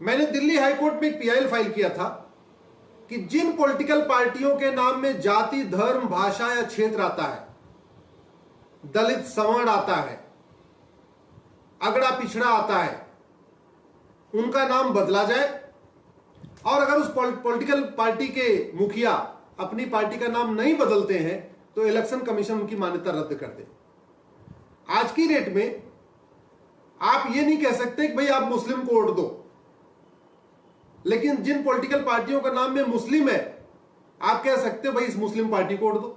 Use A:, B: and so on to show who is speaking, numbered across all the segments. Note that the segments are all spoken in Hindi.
A: मैंने दिल्ली हाईकोर्ट में एक पीआईएल फाइल किया था कि जिन पॉलिटिकल पार्टियों के नाम में जाति, धर्म, भाषा या क्षेत्र आता है, दलित, सवर्ण आता है, अगड़ा पिछड़ा आता है, उनका नाम बदला जाए और अगर उस पॉलिटिकल पार्टी के मुखिया अपनी पार्टी का नाम नहीं बदलते हैं तो इलेक्शन कमीशन उनकी मान्यता रद्द कर दे। आज की डेट में आप ये नहीं कह सकते कि भाई आप मुस्लिम को वोट दो, लेकिन जिन पॉलिटिकल पार्टियों का नाम में मुस्लिम है आप कह सकते हो भाई इस मुस्लिम पार्टी को वोट दो।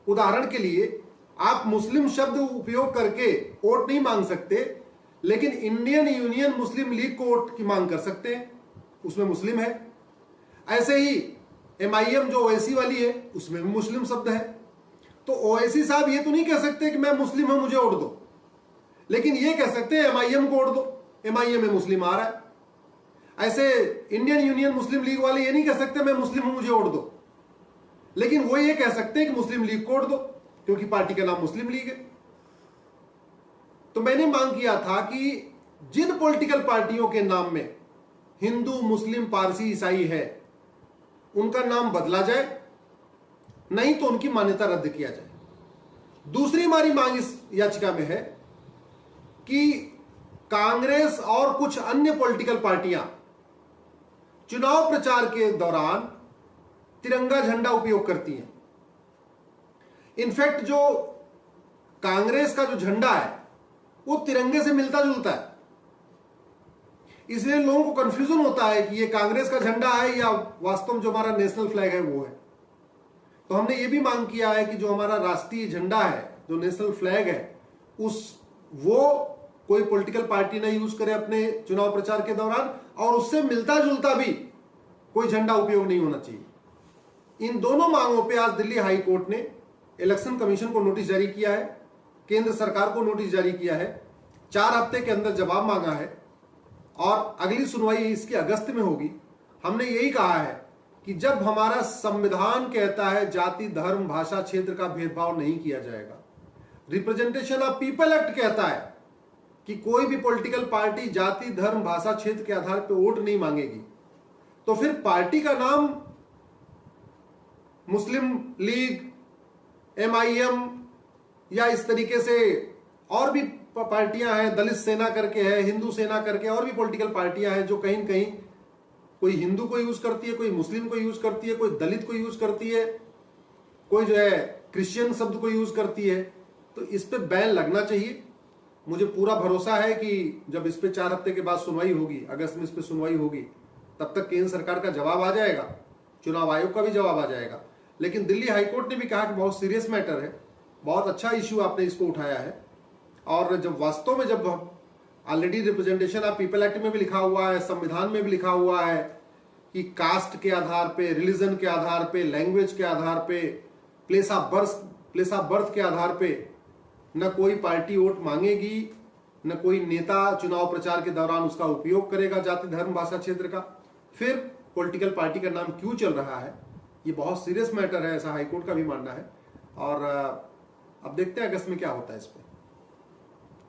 A: उदाहरण के लिए आप मुस्लिम शब्द उपयोग करके वोट नहीं मांग सकते, लेकिन इंडियन यूनियन मुस्लिम लीग को वोट की मांग कर सकते हैं, उसमें मुस्लिम है। ऐसे ही एमआईएम जो ओवैसी वाली है उसमें भी मुस्लिम शब्द है। तो ओवैसी साहब ये तो नहीं कह सकते कि मैं मुस्लिम हूं मुझे वोट दो, लेकिन ये कह सकते हैं एमआईएम को वोट दो, एमआईएम में मुस्लिम आ रहा है। ऐसे इंडियन यूनियन मुस्लिम लीग वाले ये नहीं कह सकते मैं मुस्लिम हूं मुझे वोट दो, लेकिन वो ये कह सकते हैं कि मुस्लिम लीग को वोट दो क्योंकि पार्टी का नाम मुस्लिम लीग है। तो मैंने मांग किया था कि जिन पॉलिटिकल पार्टियों के नाम में हिंदू, मुस्लिम, पारसी, ईसाई है उनका नाम बदला जाए, नहीं तो उनकी मान्यता रद्द किया जाए। दूसरी हमारी मांग इस याचिका में है कि कांग्रेस और कुछ अन्य पॉलिटिकल पार्टियां चुनाव प्रचार के दौरान तिरंगा झंडा उपयोग करती हैं। इनफैक्ट जो कांग्रेस का जो झंडा है वो तिरंगे से मिलता जुलता है, इसलिए लोगों को कंफ्यूजन होता है कि ये कांग्रेस का झंडा है या वास्तव में जो हमारा नेशनल फ्लैग है वो है। तो हमने ये भी मांग किया है कि जो हमारा राष्ट्रीय झंडा है, जो नेशनल फ्लैग है, वो कोई पॉलिटिकल पार्टी ना यूज करे अपने चुनाव प्रचार के दौरान, और उससे मिलता जुलता भी कोई झंडा उपयोग नहीं होना चाहिए। इन दोनों मांगों पे आज दिल्ली हाई कोर्ट ने इलेक्शन कमीशन को नोटिस जारी किया है, केंद्र सरकार को नोटिस जारी किया है, 4 हफ्ते के अंदर जवाब मांगा है और अगली सुनवाई इसकी अगस्त में होगी। हमने यही कहा है कि जब हमारा संविधान कहता है जाति, धर्म, भाषा, क्षेत्र का भेदभाव नहीं किया जाएगा, रिप्रेजेंटेशन ऑफ पीपल एक्ट कहता है कि कोई भी पॉलिटिकल पार्टी जाति, धर्म, भाषा, क्षेत्र के आधार पर वोट नहीं मांगेगी, तो फिर पार्टी का नाम मुस्लिम लीग, एमआईएम या इस तरीके से और भी पार्टियां हैं, दलित सेना करके है, हिंदू सेना करके और भी पॉलिटिकल पार्टियां हैं जो कहीं न कहीं कोई हिंदू को यूज करती है, कोई मुस्लिम को यूज करती है, कोई दलित को यूज करती है, कोई जो है क्रिश्चियन शब्द को यूज करती है। तो इस पे बैन लगना चाहिए। मुझे पूरा भरोसा है कि जब इस पे 4 हफ्ते के बाद सुनवाई होगी, अगस्त में इस पे सुनवाई होगी, तब तक केंद्र सरकार का जवाब आ जाएगा, चुनाव आयोग का भी जवाब आ जाएगा। लेकिन दिल्ली हाईकोर्ट ने भी कहा कि बहुत सीरियस मैटर है, बहुत अच्छा इश्यू आपने इसको उठाया है, और जब वास्तव में जब already representation of people act में भी लिखा हुआ है, संविधान में भी लिखा हुआ है कि कास्ट के आधार पे, रिलीजन के आधार पे, लैंग्वेज के आधार पे, प्लेस ऑफ बर्थ के आधार पे न कोई पार्टी वोट मांगेगी, न कोई नेता चुनाव प्रचार के दौरान उसका उपयोग करेगा जाति, धर्म, भाषा, क्षेत्र का, फिर पॉलिटिकल पार्टी का नाम क्यों चल रहा है, ये बहुत सीरियस मैटर है, ऐसा हाईकोर्ट का भी मानना है। और अब देखते हैं अगस्त में क्या होता है इस पर।